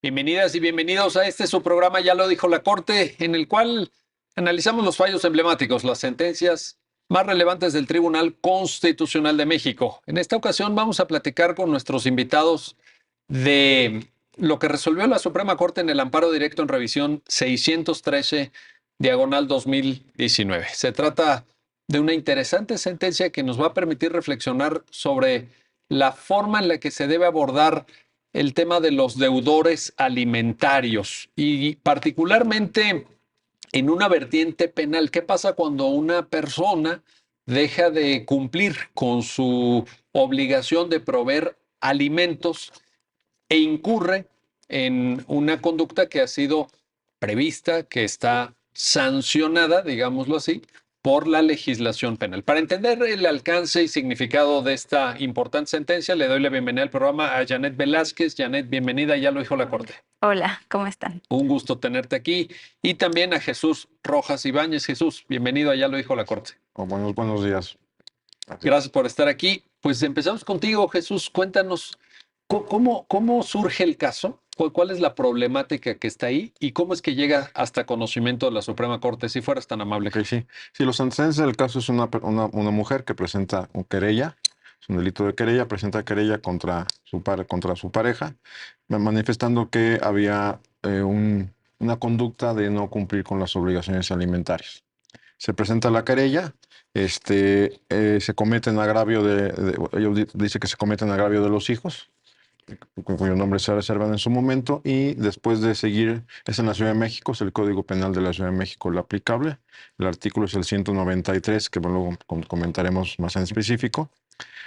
Bienvenidas y bienvenidos a este su programa, ya lo dijo la Corte, en el cual analizamos los fallos emblemáticos, las sentencias más relevantes del Tribunal Constitucional de México. En esta ocasión vamos a platicar con nuestros invitados de lo que resolvió la Suprema Corte en el amparo directo en revisión 613, diagonal 2019. Se trata de una interesante sentencia que nos va a permitir reflexionar sobre la forma en la que se debe abordar el tema de los deudores alimentarios y particularmente en una vertiente penal. ¿Qué pasa cuando una persona deja de cumplir con su obligación de proveer alimentos e incurre en una conducta que ha sido prevista, que está sancionada, digámoslo así, por la legislación penal? Para entender el alcance y significado de esta importante sentencia, le doy la bienvenida al programa a Janet Velázquez. Janet, bienvenida, ya lo dijo la Corte. Hola, ¿cómo están? Un gusto tenerte aquí. Y también a Jesús Rojas Ibáñez. Jesús, bienvenido, a ya lo dijo la Corte. Buenos días. Gracias por estar aquí. Pues empezamos contigo, Jesús. Cuéntanos cómo surge el caso, cuál es la problemática que está ahí y cómo es que llega hasta conocimiento de la Suprema Corte, si fueras tan amable. Ok, sí. Sí, los antecedentes del caso es una mujer que presenta un querella, es un delito de querella, presenta querella contra contra su pareja, manifestando que había una conducta de no cumplir con las obligaciones alimentarias. Se presenta la querella, se comete en agravio dice que se comete en agravio de los hijos, cuyo nombre se reservan en su momento, y después de seguir, es en la Ciudad de México, es el Código Penal de la Ciudad de México el aplicable. El artículo es el 193, que luego comentaremos más en específico.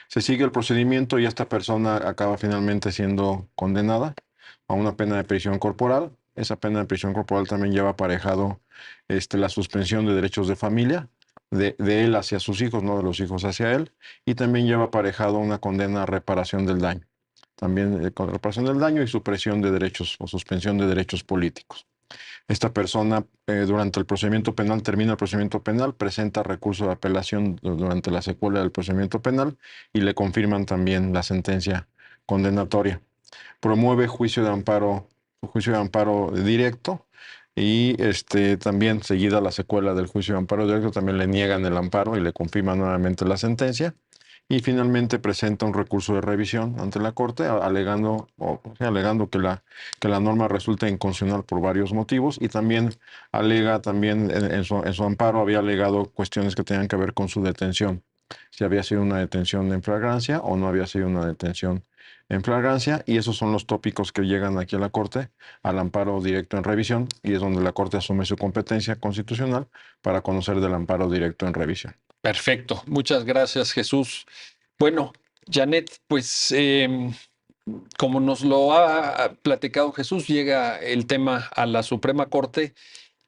Se sigue el procedimiento y esta persona acaba finalmente siendo condenada a una pena de prisión corporal. Esa pena de prisión corporal también lleva aparejado la suspensión de derechos de familia, de él hacia sus hijos, no de los hijos hacia él, y también lleva aparejado una condena a reparación del daño. También con reparación del daño y supresión de derechos o suspensión de derechos políticos. Esta persona, durante el procedimiento penal, termina el procedimiento penal, presenta recurso de apelación durante la secuela del procedimiento penal y le confirman también la sentencia condenatoria. Promueve juicio de amparo directo, y también, seguida la secuela del juicio de amparo directo, también le niegan el amparo y le confirman nuevamente la sentencia. Y finalmente presenta un recurso de revisión ante la Corte, alegando que la norma resulta inconstitucional por varios motivos, y también alega, en su amparo había alegado cuestiones que tenían que ver con su detención, si había sido una detención en flagrancia o no había sido una detención en flagrancia, y esos son los tópicos que llegan aquí a la Corte, al amparo directo en revisión, y es donde la Corte asume su competencia constitucional para conocer del amparo directo en revisión. Perfecto, muchas gracias, Jesús. Bueno, Janet, pues como nos lo ha platicado Jesús, llega el tema a la Suprema Corte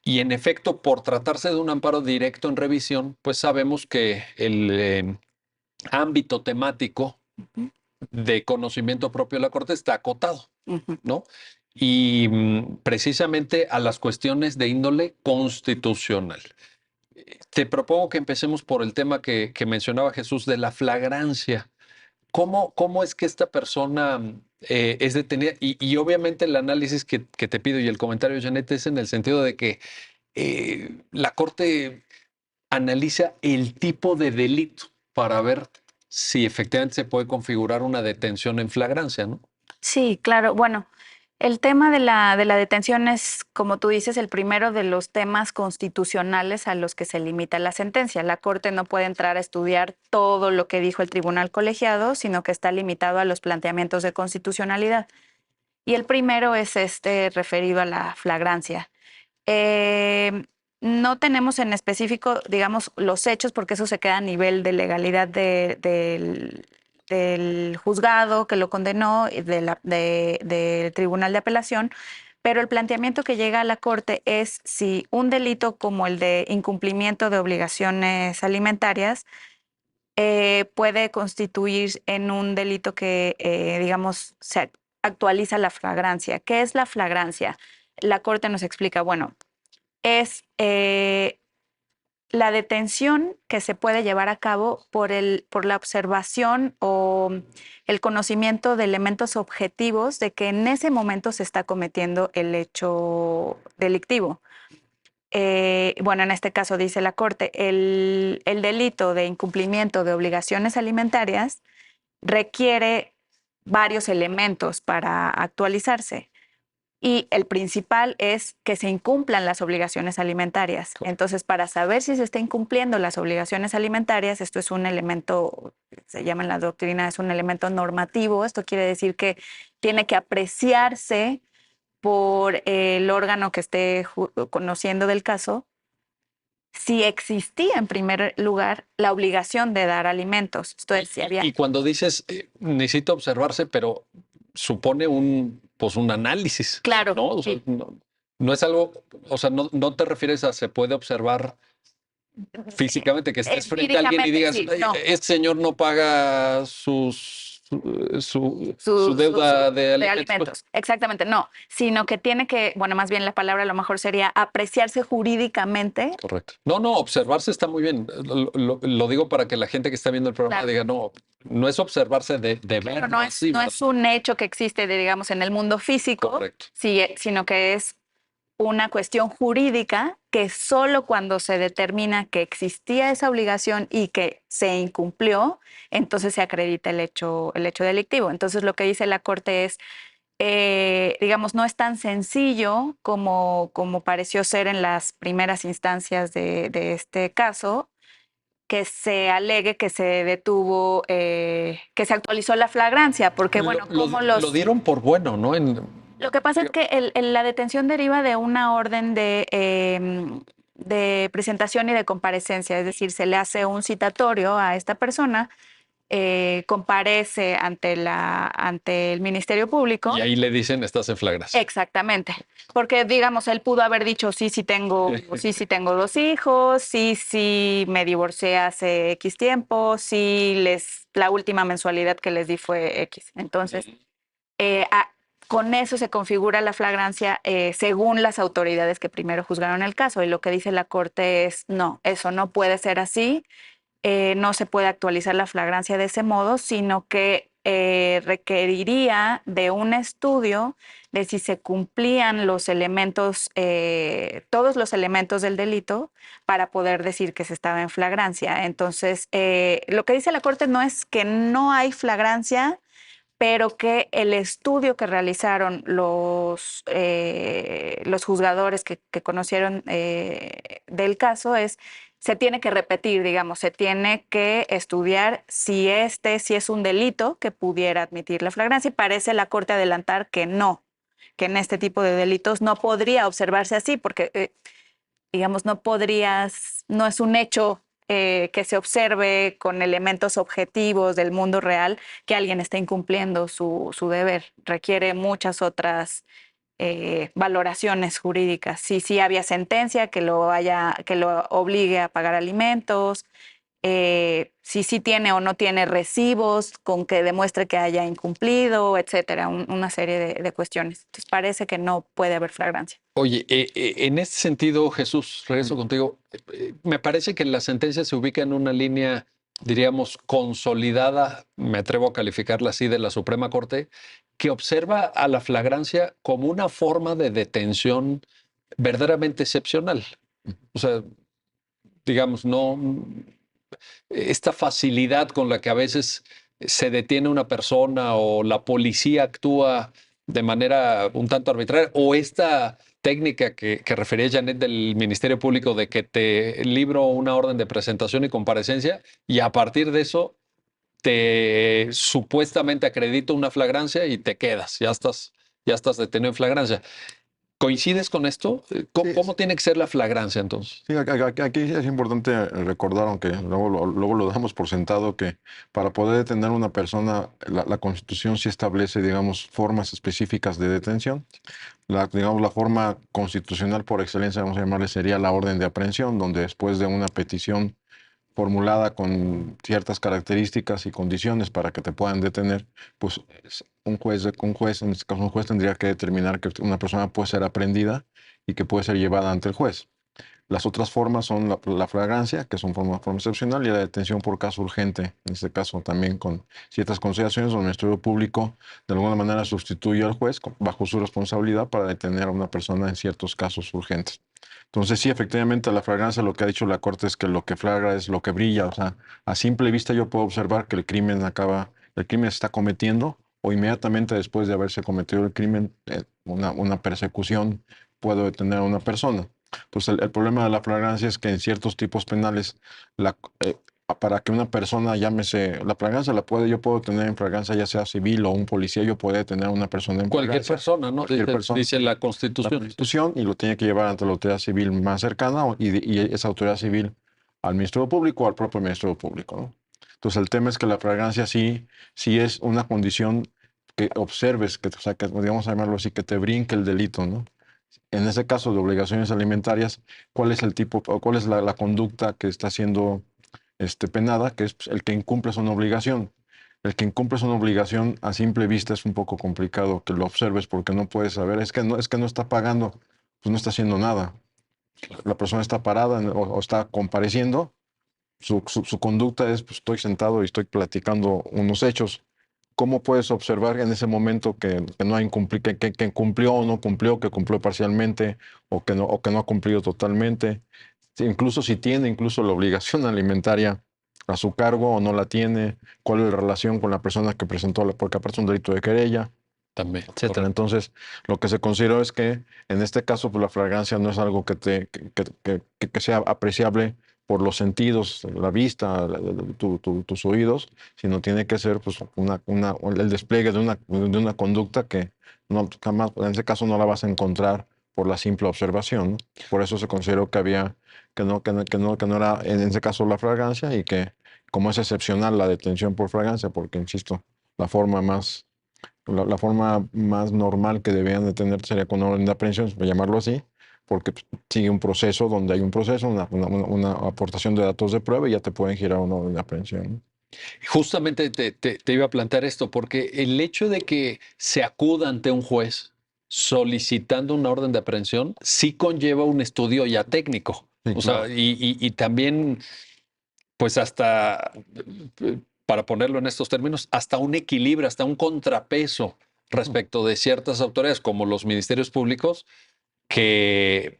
y en efecto, por tratarse de un amparo directo en revisión, pues sabemos que el ámbito temático de conocimiento propio de la Corte está acotado, ¿no? Y precisamente a las cuestiones de índole constitucional. Te propongo que empecemos por el tema que mencionaba Jesús de la flagrancia. ¿Cómo es que esta persona es detenida? Y obviamente el análisis que te pido y el comentario, Janet, es en el sentido de que la Corte analiza el tipo de delito para ver si efectivamente se puede configurar una detención en flagrancia, ¿no? Sí, claro. Bueno, el tema de la detención es, como tú dices, el primero de los temas constitucionales a los que se limita la sentencia. La Corte no puede entrar a estudiar todo lo que dijo el tribunal colegiado, sino que está limitado a los planteamientos de constitucionalidad. Y el primero es referido a la flagrancia. Eh, no tenemos en específico, digamos, los hechos, porque eso se queda a nivel de legalidad del juzgado que lo condenó, y del Tribunal de Apelación, pero el planteamiento que llega a la Corte es si un delito como el de incumplimiento de obligaciones alimentarias puede constituir en un delito que, digamos, se actualiza la flagrancia. ¿Qué es la flagrancia? La Corte nos explica, bueno, es la detención que se puede llevar a cabo por la observación o el conocimiento de elementos objetivos de que en ese momento se está cometiendo el hecho delictivo. Bueno, en este caso dice la Corte, el delito de incumplimiento de obligaciones alimentarias requiere varios elementos para actualizarse. Y el principal es que se incumplan las obligaciones alimentarias. Entonces, para saber si se está incumpliendo las obligaciones alimentarias, esto es un elemento, se llama en la doctrina, es un elemento normativo. Esto quiere decir que tiene que apreciarse por el órgano que esté conociendo del caso si existía en primer lugar la obligación de dar alimentos. Entonces, si había... Y cuando dices necesita observarse, pero supone pues un análisis, Claro, ¿no? O sea, sí. no es algo, o sea, no te refieres a se puede observar físicamente que estés frente a alguien y digas, sí, no. este señor no paga su deuda de alimentos. Pues. Exactamente, no, sino que tiene que, bueno, más bien la palabra a lo mejor sería apreciarse jurídicamente. Correcto. No, observarse está muy bien. Lo digo para que la gente que está viendo el programa diga, no es observarse de ver. No es un hecho que existe, digamos, en el mundo físico, correcto, sino que es una cuestión jurídica que solo cuando se determina que existía esa obligación y que se incumplió, entonces se acredita el hecho delictivo. Entonces lo que dice la Corte es, digamos, no es tan sencillo como pareció ser en las primeras instancias de este caso, que se alegue que se detuvo, que se actualizó la flagrancia, porque bueno, lo dieron por bueno, ¿no? Lo que pasa es que la detención deriva de una orden de presentación y de comparecencia, es decir, se le hace un citatorio a esta persona, comparece ante el Ministerio Público. Y ahí le dicen, estás en flagrancia. Exactamente, porque digamos, él pudo haber dicho, sí tengo 2 hijos, sí me divorcié hace X tiempo, la última mensualidad que les di fue X. Entonces, con eso se configura la flagrancia según las autoridades que primero juzgaron el caso. Y lo que dice la Corte es, no, eso no puede ser así, no se puede actualizar la flagrancia de ese modo, sino que requeriría de un estudio de si se cumplían los elementos, todos los elementos del delito para poder decir que se estaba en flagrancia. Entonces, lo que dice la Corte no es que no hay flagrancia, pero que el estudio que realizaron los juzgadores que conocieron del caso se tiene que repetir, digamos, se tiene que estudiar si es un delito que pudiera admitir la flagrancia, y parece la Corte adelantar que no, que en este tipo de delitos no podría observarse así, porque, digamos, no es un hecho que se observe con elementos objetivos del mundo real que alguien está incumpliendo su deber. Requiere muchas otras valoraciones jurídicas. Si había sentencia que lo obligue a pagar alimentos, si tiene o no tiene recibos con que demuestre que haya incumplido, etcétera, una serie de cuestiones. Entonces parece que no puede haber flagrancia. Oye, en este sentido, Jesús, regreso contigo. Me parece que la sentencia se ubica en una línea, diríamos, consolidada, me atrevo a calificarla así, de la Suprema Corte, que observa a la flagrancia como una forma de detención verdaderamente excepcional. O sea, digamos, no esta facilidad con la que a veces se detiene una persona o la policía actúa de manera un tanto arbitraria, o esta técnica que refería Janet del Ministerio Público de que te libro una orden de presentación y comparecencia y a partir de eso te supuestamente acredito una flagrancia y te quedas, ya estás detenido en flagrancia. ¿Coincides con esto? ¿Cómo tiene que ser la flagrancia entonces? Sí, aquí es importante recordar, aunque luego lo damos por sentado, que para poder detener a una persona, la Constitución sí establece, digamos, formas específicas de detención. Digamos, la forma constitucional por excelencia, vamos a llamarle, sería la orden de aprehensión, donde después de una petición formulada con ciertas características y condiciones para que te puedan detener, pues un juez, en este caso un juez, tendría que determinar que una persona puede ser aprehendida y que puede ser llevada ante el juez. Las otras formas son la flagrancia, que es una forma excepcional, y la detención por caso urgente, en este caso también con ciertas consideraciones donde el Ministerio Público de alguna manera sustituye al juez bajo su responsabilidad para detener a una persona en ciertos casos urgentes. Entonces sí, efectivamente, la flagrancia, lo que ha dicho la Corte es que lo que flagra es lo que brilla, o sea, a simple vista yo puedo observar que el crimen se está cometiendo o inmediatamente después de haberse cometido el crimen, una persecución puedo detener a una persona. Entonces, el problema de la flagrancia es que en ciertos tipos penales, para que una persona, llámese, la flagrancia yo puedo tener en flagrancia, ya sea civil o un policía, yo puedo detener a una persona en Cualquier flagrancia. persona, ¿no? Cualquier persona. Dice la La Constitución. Constitución, y lo tiene que llevar ante la autoridad civil más cercana y esa autoridad civil al Ministerio Público o al propio Ministerio Público, ¿no? Entonces, el tema es que la flagrancia sí es una condición que observes, o sea, que, digamos, llamarlo así, que te brinque el delito, ¿no? En ese caso de obligaciones alimentarias, ¿cuál es el tipo o cuál es la conducta que está siendo penada? Que es pues, el que incumple una obligación. El que incumple una obligación a simple vista es un poco complicado que lo observes porque no puedes saber, es que no está pagando, pues no está haciendo nada. La persona está parada o está compareciendo, su conducta es, pues estoy sentado y estoy platicando unos hechos. ¿Cómo puedes observar en ese momento que no ha que cumplió o no cumplió, que cumplió parcialmente o que no ha cumplido totalmente? Incluso si tiene incluso la obligación alimentaria a su cargo o no la tiene, cuál es la relación con la persona que presentó, porque aparte es un delito de querella, También. etcétera. Correcto. Entonces, lo que se consideró es que en este caso, pues la flagrancia no es algo que sea apreciable por los sentidos, la vista, tus oídos, sino tiene que ser pues, el despliegue de una conducta que no, jamás, en ese caso no la vas a encontrar por la simple observación, ¿no? Por eso se consideró que no era en ese caso la flagrancia y que como es excepcional la detención por flagrancia, porque insisto, la forma la forma más normal que debían de tener sería con orden de aprehensión, por llamarlo así, porque pues, sigue un proceso donde hay un proceso, una aportación de datos de prueba y ya te pueden girar una orden de aprehensión, ¿no? Justamente te iba a plantear esto, porque el hecho de que se acuda ante un juez solicitando una orden de aprehensión sí conlleva un estudio ya técnico. Sí, O claro. sea, y también, pues hasta, para ponerlo en estos términos, hasta un equilibrio, hasta un contrapeso respecto de ciertas autoridades como los ministerios públicos que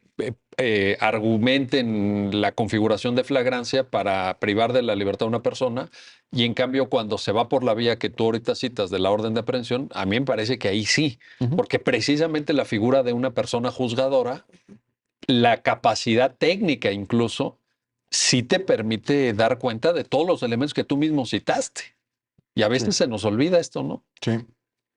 argumenten la configuración de flagrancia para privar de la libertad a una persona y en cambio cuando se va por la vía que tú ahorita citas de la orden de aprehensión, a mí me parece que ahí sí, porque precisamente la figura de una persona juzgadora, la capacidad técnica incluso, sí te permite dar cuenta de todos los elementos que tú mismo citaste. Y a veces Sí. se nos olvida esto, ¿no? Sí.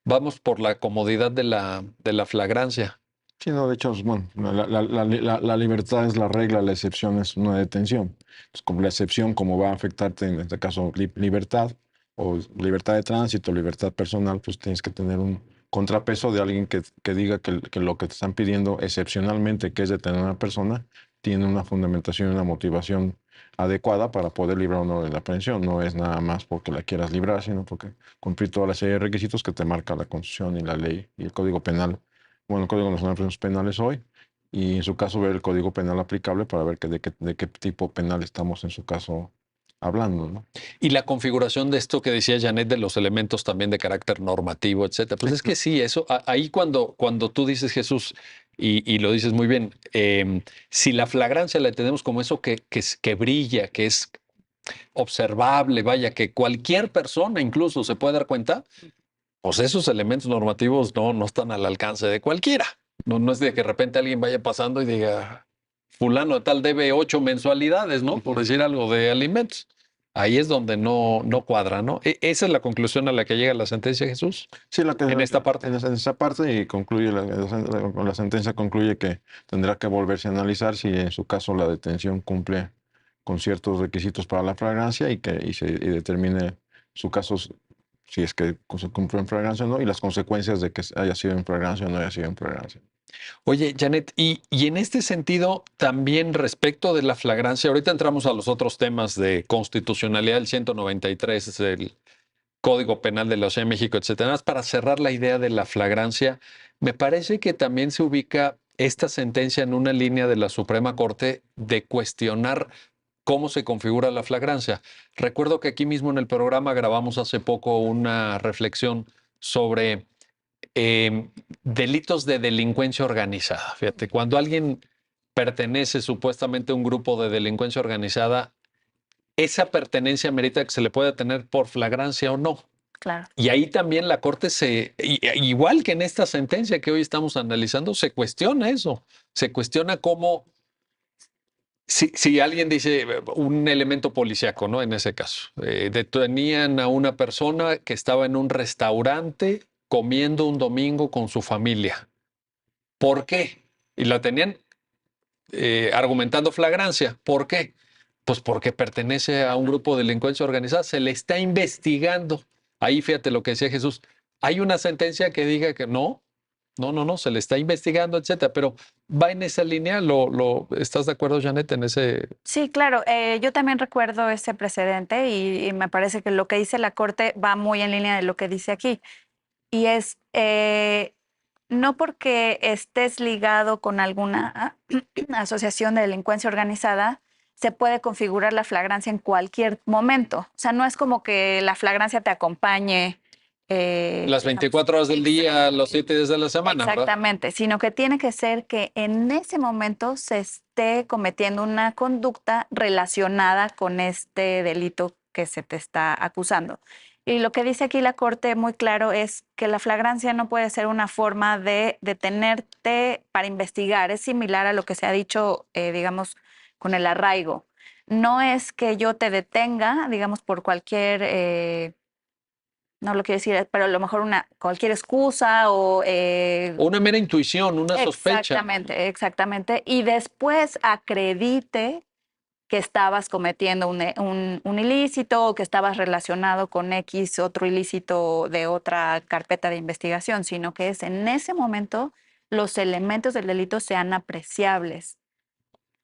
Vamos por la comodidad de la flagrancia. Sí, no, de hecho, bueno, la libertad es la regla, la excepción es una detención. Entonces, como la excepción, como va a afectarte en este caso libertad o libertad de tránsito, libertad personal, pues tienes que tener un contrapeso de alguien que diga que lo que te están pidiendo excepcionalmente, que es detener a una persona, tiene una fundamentación y una motivación adecuada para poder librar una orden de aprehensión. No es nada más porque la quieras librar, sino porque cumplir toda la serie de requisitos que te marca la Constitución y la ley y el Código Penal, bueno, el Código Nacional de Procesos Penales hoy, y en su caso ver el Código Penal aplicable para ver de qué tipo penal estamos en su caso hablando, ¿no? Y la configuración de esto que decía Janet de los elementos también de carácter normativo, etcétera. Pues es que sí, eso, ahí cuando tú dices, Jesús, y lo dices muy bien, si la flagrancia la entendemos como eso que brilla, que es observable, vaya, que cualquier persona incluso se puede dar cuenta, pues esos elementos normativos no están al alcance de cualquiera. No es de que de repente alguien vaya pasando y diga, fulano de tal debe 8 mensualidades, ¿no? Por decir algo de alimentos. Ahí es donde no cuadra, ¿no? Esa es la conclusión a la que llega la sentencia, Jesús, Sí, en esta parte. en esa parte y concluye, la sentencia concluye que tendrá que volverse a analizar si en su caso la detención cumple con ciertos requisitos para la flagrancia y determine su caso si es que se cumple en flagrancia o no y las consecuencias de que haya sido en flagrancia o no haya sido en flagrancia. Oye, Janet, y en este sentido, también respecto de la flagrancia, ahorita entramos a los otros temas de constitucionalidad del 193, del Código Penal de la Ciudad de México, etcétera. Nada más para cerrar la idea de la flagrancia, me parece que también se ubica esta sentencia en una línea de la Suprema Corte de cuestionar cómo se configura la flagrancia. Recuerdo que aquí mismo en el programa grabamos hace poco una reflexión sobre delitos de delincuencia organizada. Fíjate, cuando alguien pertenece supuestamente a un grupo de delincuencia organizada, esa pertenencia merita que se le pueda tener por flagrancia o no. Claro. Y ahí también la Corte igual que en esta sentencia que hoy estamos analizando, se cuestiona eso. Se cuestiona cómo, si alguien dice un elemento policíaco, ¿no? En ese caso, detenían a una persona que estaba en un restaurante comiendo un domingo con su familia. ¿Por qué? Y la tenían argumentando flagrancia. ¿Por qué? Pues porque pertenece a un grupo de delincuencia organizada. Se le está investigando. Ahí fíjate lo que decía Jesús. Hay una sentencia que diga que no, se le está investigando, etcétera. Pero va en esa línea. ¿Estás de acuerdo, Janet, en ese? Sí, claro. Yo también recuerdo ese precedente y me parece que lo que dice la Corte va muy en línea de lo que dice aquí. Y es, no porque estés ligado con alguna asociación de delincuencia organizada, se puede configurar la flagrancia en cualquier momento. O sea, no es como que la flagrancia te acompañe. Las 24 horas del día, los 7 días de la semana, ¿verdad? Exactamente, sino que tiene que ser que en ese momento se esté cometiendo una conducta relacionada con este delito que se te está acusando. Y lo que dice aquí la Corte muy claro es que la flagrancia no puede ser una forma de detenerte para investigar. Es similar a lo que se ha dicho, digamos, con el arraigo. No es que yo te detenga, digamos, por cualquier, no lo quiero decir, pero a lo mejor cualquier excusa o... Una mera intuición, una sospecha. Exactamente. Y después acredite que estabas cometiendo un ilícito o que estabas relacionado con X otro ilícito de otra carpeta de investigación, sino que es en ese momento los elementos del delito sean apreciables.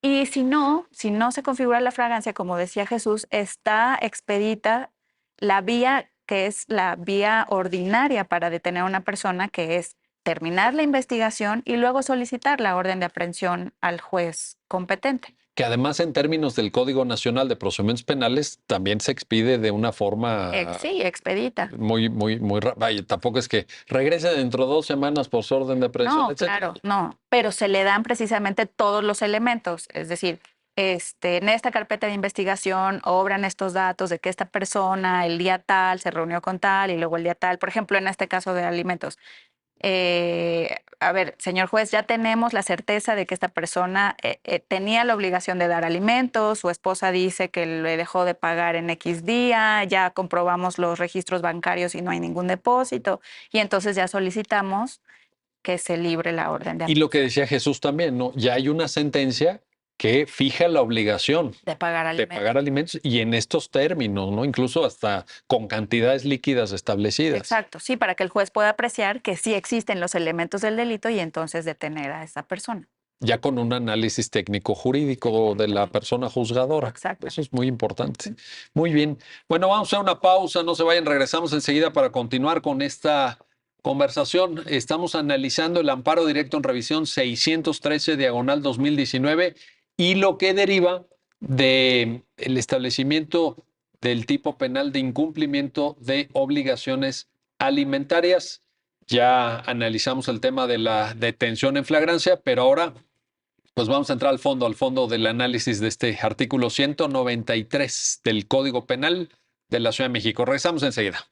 Y si no se configura la flagrancia, como decía Jesús, está expedita la vía que es la vía ordinaria para detener a una persona, que es terminar la investigación y luego solicitar la orden de aprehensión al juez competente. Que además en términos del Código Nacional de Procedimientos Penales también se expide de una forma Sí, expedita. muy vaya, tampoco es que regrese dentro de 2 semanas por su orden de aprehensión, No, etcétera. claro, no, pero se le dan precisamente todos los elementos, es decir, en esta carpeta de investigación obran estos datos de que esta persona el día tal se reunió con tal y luego el día tal, por ejemplo, en este caso de alimentos. A ver, señor juez, ya tenemos la certeza de que esta persona tenía la obligación de dar alimentos, su esposa dice que le dejó de pagar en X día, ya comprobamos los registros bancarios y no hay ningún depósito, y entonces ya solicitamos que se libre la orden de Y lo que decía Jesús también, ¿no? Ya hay una sentencia que fija la obligación pagar de pagar alimentos y en estos términos, ¿no? Incluso hasta con cantidades líquidas establecidas. Exacto, sí, para que el juez pueda apreciar que sí existen los elementos del delito y entonces detener a esa persona. Ya con un análisis técnico jurídico de la persona juzgadora. Exacto. Eso es muy importante. Muy bien. Bueno, vamos a una pausa, no se vayan, regresamos enseguida para continuar con esta conversación. Estamos analizando el amparo directo en revisión 613/2019 y lo que deriva del establecimiento del tipo penal de incumplimiento de obligaciones alimentarias. Ya analizamos el tema de la detención en flagrancia, pero ahora pues vamos a entrar al fondo del análisis de este artículo 193 del Código Penal de la Ciudad de México. Regresamos enseguida.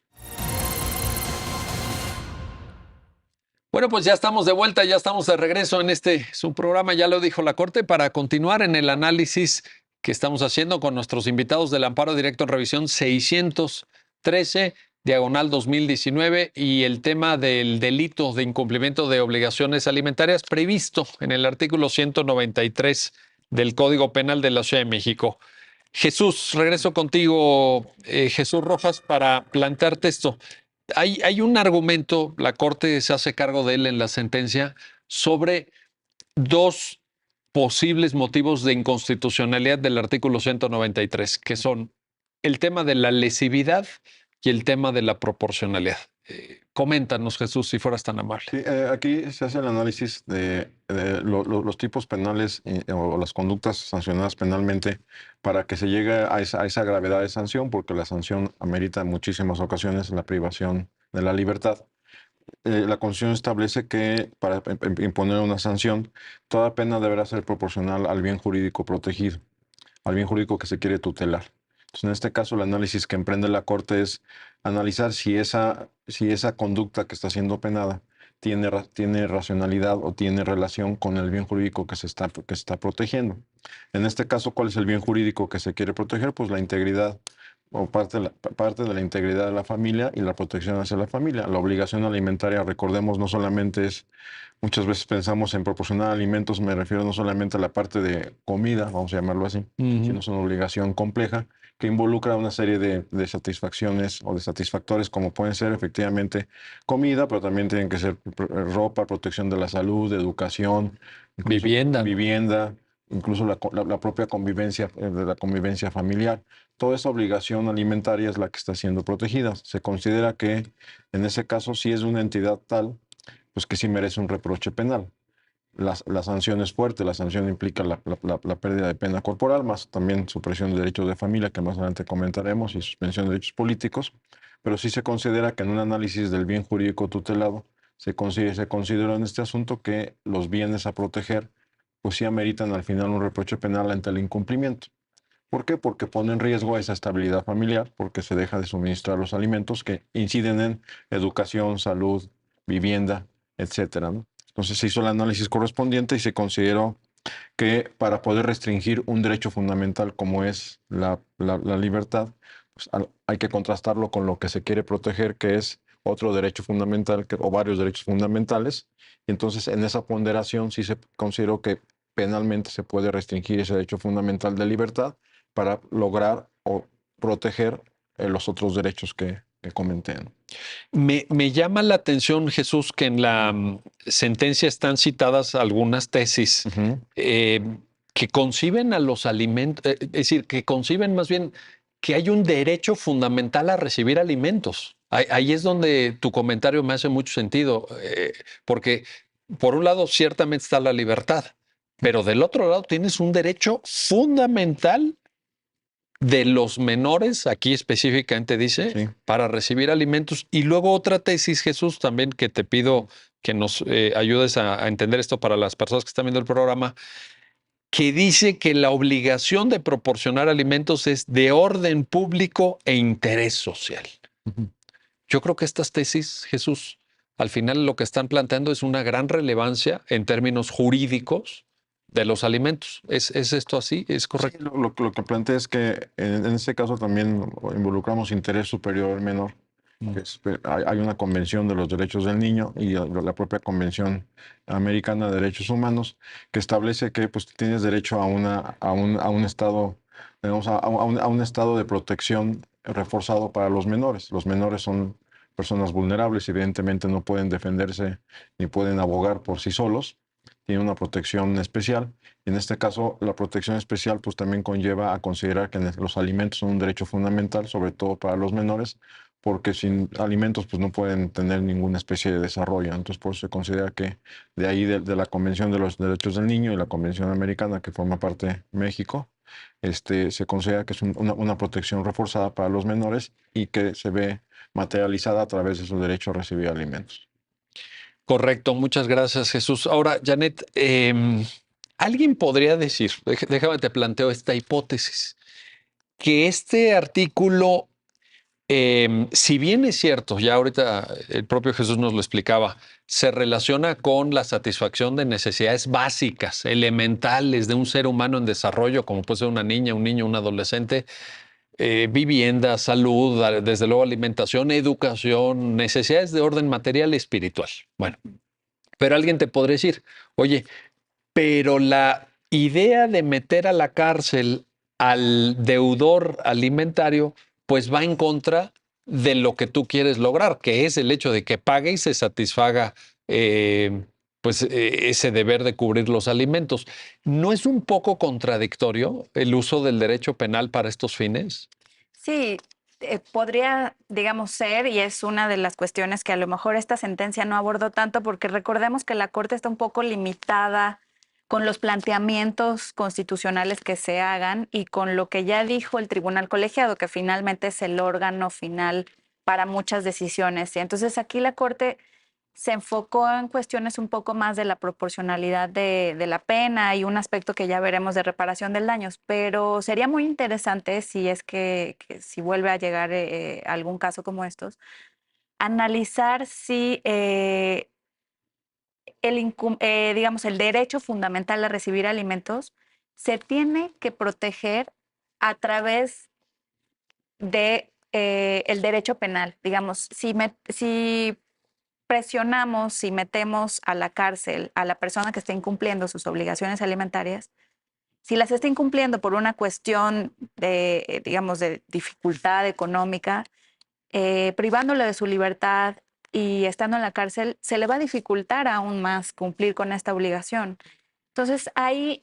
Bueno, pues ya estamos de vuelta, ya estamos de regreso en su programa, ya lo dijo la Corte, para continuar en el análisis que estamos haciendo con nuestros invitados del amparo directo en revisión 613/2019 y el tema del delito de incumplimiento de obligaciones alimentarias previsto en el artículo 193 del Código Penal de la Ciudad de México. Jesús, regreso contigo, Jesús Rojas, para plantearte esto. Hay un argumento, la Corte se hace cargo de él en la sentencia, sobre 2 posibles motivos de inconstitucionalidad del artículo 193, que son el tema de la lesividad y el tema de la proporcionalidad. Coméntanos, Jesús, si fueras tan amable. Sí, aquí se hace el análisis de los tipos penales o las conductas sancionadas penalmente para que se llegue a esa gravedad de sanción, porque la sanción amerita en muchísimas ocasiones la privación de la libertad. La Constitución establece que para imponer una sanción, toda pena deberá ser proporcional al bien jurídico protegido, al bien jurídico que se quiere tutelar. Entonces, en este caso, el análisis que emprende la Corte es analizar si esa conducta que está siendo penada tiene racionalidad o tiene relación con el bien jurídico que se está protegiendo. En este caso, ¿cuál es el bien jurídico que se quiere proteger? Pues la integridad o parte de la integridad de la familia y la protección hacia la familia. La obligación alimentaria, recordemos, no solamente es, muchas veces pensamos en proporcionar alimentos, me refiero no solamente a la parte de comida, vamos a llamarlo así, sino es una obligación compleja que involucra una serie de satisfacciones o de satisfactores, como pueden ser efectivamente comida, pero también tienen que ser ropa, protección de la salud, educación, incluso vivienda, incluso la propia convivencia, de la convivencia familiar. Toda esa obligación alimentaria es la que está siendo protegida. Se considera que en ese caso, si es una entidad tal, pues que sí merece un reproche penal. La sanción es fuerte, la sanción implica la pérdida de pena corporal, más también supresión de derechos de familia, que más adelante comentaremos, y suspensión de derechos políticos, pero sí se considera que en un análisis del bien jurídico tutelado, se consideró en este asunto que los bienes a proteger, pues sí ameritan al final un reproche penal ante el incumplimiento. ¿Por qué? Porque pone en riesgo esa estabilidad familiar, porque se deja de suministrar los alimentos que inciden en educación, salud, vivienda, etcétera, ¿no? Entonces se hizo el análisis correspondiente y se consideró que para poder restringir un derecho fundamental como es la libertad, pues hay que contrastarlo con lo que se quiere proteger, que es otro derecho fundamental o varios derechos fundamentales. Y entonces en esa ponderación sí se consideró que penalmente se puede restringir ese derecho fundamental de libertad para lograr o proteger los otros derechos que comenté, ¿no? Me llama la atención, Jesús, que en la sentencia están citadas algunas tesis que conciben a los alimentos, es decir, que conciben más bien que hay un derecho fundamental a recibir alimentos. Ahí es donde tu comentario me hace mucho sentido, porque por un lado ciertamente está la libertad, pero del otro lado tienes un derecho fundamental de los menores, aquí específicamente dice, Sí. para recibir alimentos. Y luego otra tesis, Jesús, también que te pido que nos ayudes a entender esto para las personas que están viendo el programa, que dice que la obligación de proporcionar alimentos es de orden público e interés social. Yo creo que estas tesis, Jesús, al final lo que están planteando es una gran relevancia en términos jurídicos de los alimentos. ¿Es esto así? ¿Es correcto? Sí, lo que plantea es que en este caso también involucramos interés superior al menor. Hay una convención de los derechos del niño y la propia Convención Americana de Derechos Humanos que establece que pues, tienes derecho a un estado, digamos, a un estado de protección reforzado para los menores. Los menores son personas vulnerables, evidentemente no pueden defenderse ni pueden abogar por sí solos, tienen una protección especial. Y en este caso, la protección especial pues también conlleva a considerar que los alimentos son un derecho fundamental, sobre todo para los menores, porque sin alimentos pues no pueden tener ninguna especie de desarrollo. Entonces, por eso se considera que de ahí, de la Convención de los Derechos del Niño y la Convención Americana, que forma parte de México, se considera que es una protección reforzada para los menores y que se ve materializada a través de su derecho a recibir alimentos. Correcto, muchas gracias, Jesús. Ahora, Janet, alguien podría decir, déjame te planteo esta hipótesis, que este artículo, si bien es cierto, ya ahorita el propio Jesús nos lo explicaba, se relaciona con la satisfacción de necesidades básicas, elementales de un ser humano en desarrollo, como puede ser una niña, un niño, un adolescente, vivienda, salud, desde luego alimentación, educación, necesidades de orden material y espiritual. Bueno, pero alguien te podría decir, oye, pero la idea de meter a la cárcel al deudor alimentario, pues va en contra de lo que tú quieres lograr, que es el hecho de que pague y se satisfaga ese deber de cubrir los alimentos. ¿No es un poco contradictorio el uso del derecho penal para estos fines? Sí, podría, digamos, ser, y es una de las cuestiones que a lo mejor esta sentencia no abordó tanto, porque recordemos que la Corte está un poco limitada con los planteamientos constitucionales que se hagan y con lo que ya dijo el tribunal colegiado, que finalmente es el órgano final para muchas decisiones. Y entonces aquí la Corte se enfocó en cuestiones un poco más de la proporcionalidad de la pena y un aspecto que ya veremos de reparación del daño, pero sería muy interesante si es que si vuelve a llegar algún caso como estos, analizar si digamos, el derecho fundamental a recibir alimentos se tiene que proteger a través de el derecho penal. Digamos, si presionamos, si metemos a la cárcel a la persona que está incumpliendo sus obligaciones alimentarias, si las está incumpliendo por una cuestión de, digamos, de dificultad económica, privándole de su libertad y estando en la cárcel, se le va a dificultar aún más cumplir con esta obligación. Entonces, ahí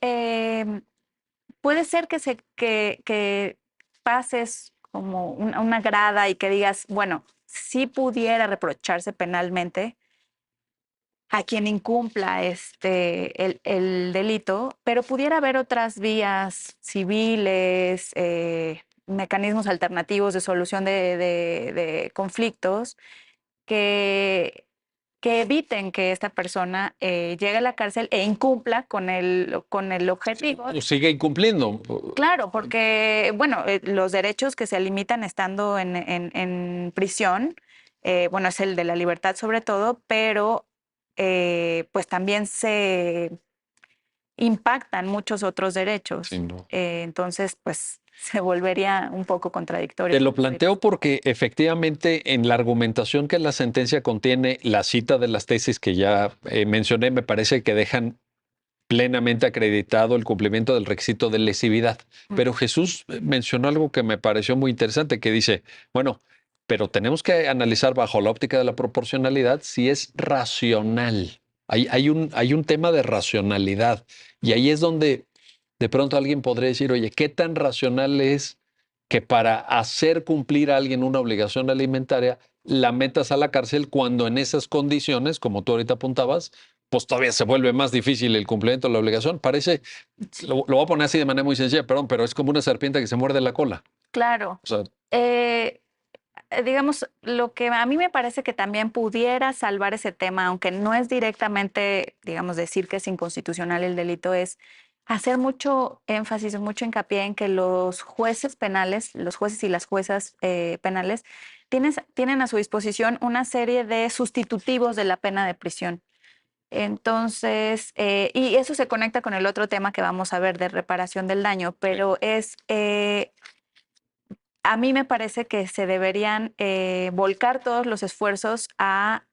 puede ser que pases como una grada y que digas, bueno, sí pudiera reprocharse penalmente a quien incumpla el delito, pero pudiera haber otras vías civiles, mecanismos alternativos de solución de conflictos que, que eviten que esta persona llegue a la cárcel e incumpla con el objetivo. O sigue incumpliendo. Claro, porque, bueno, los derechos que se limitan estando en prisión, bueno, es el de la libertad sobre todo, pero pues también se impactan muchos otros derechos. Sí, no. Entonces, pues se volvería un poco contradictorio. Te lo planteo porque efectivamente en la argumentación que la sentencia contiene, la cita de las tesis que ya mencioné, me parece que dejan plenamente acreditado el cumplimiento del requisito de lesividad. Pero Jesús mencionó algo que me pareció muy interesante, que dice, bueno, pero tenemos que analizar bajo la óptica de la proporcionalidad si es racional. Hay un tema de racionalidad y ahí es donde de pronto alguien podría decir, oye, ¿qué tan racional es que para hacer cumplir a alguien una obligación alimentaria la metas a la cárcel cuando en esas condiciones, como tú ahorita apuntabas, pues todavía se vuelve más difícil el cumplimiento de la obligación? Parece, lo voy a poner así de manera muy sencilla, perdón, pero es como una serpiente que se muerde la cola. Claro. O sea, Digamos, lo que a mí me parece que también pudiera salvar ese tema, aunque no es directamente, digamos, decir que es inconstitucional el delito, es hacer mucho énfasis, mucho hincapié en que los jueces penales, los jueces y las juezas penales, tienen a su disposición una serie de sustitutivos de la pena de prisión. Entonces, y eso se conecta con el otro tema que vamos a ver de reparación del daño, pero es, a mí me parece que se deberían volcar todos los esfuerzos a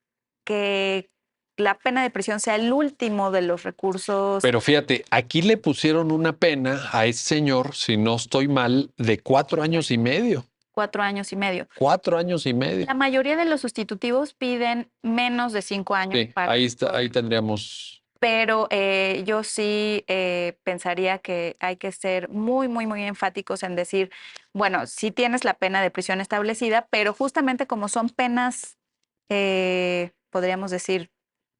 que la pena de prisión sea el último de los recursos. pero fíjate, aquí le pusieron una pena a ese señor, si no estoy mal, de 4 años y medio. 4 años y medio. 4 años y medio. La mayoría de los sustitutivos piden menos de 5 años. Sí, ahí está, ahí tendríamos. Pero yo sí pensaría que hay que ser muy, muy, muy enfáticos en decir, bueno, sí tienes la pena de prisión establecida, pero justamente como son penas, podríamos decir,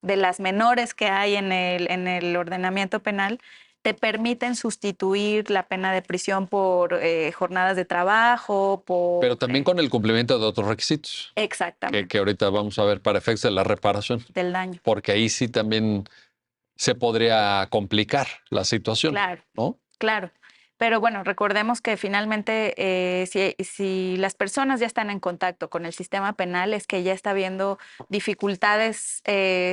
de las menores que hay en el ordenamiento penal, te permiten sustituir la pena de prisión por jornadas de trabajo, por... Pero también con el cumplimiento de otros requisitos. Exactamente. Que ahorita vamos a ver para efectos de la reparación. Del daño. Porque ahí sí también se podría complicar la situación. Claro. ¿No? Claro. Pero bueno, recordemos que finalmente si las personas ya están en contacto con el sistema penal es que ya está habiendo dificultades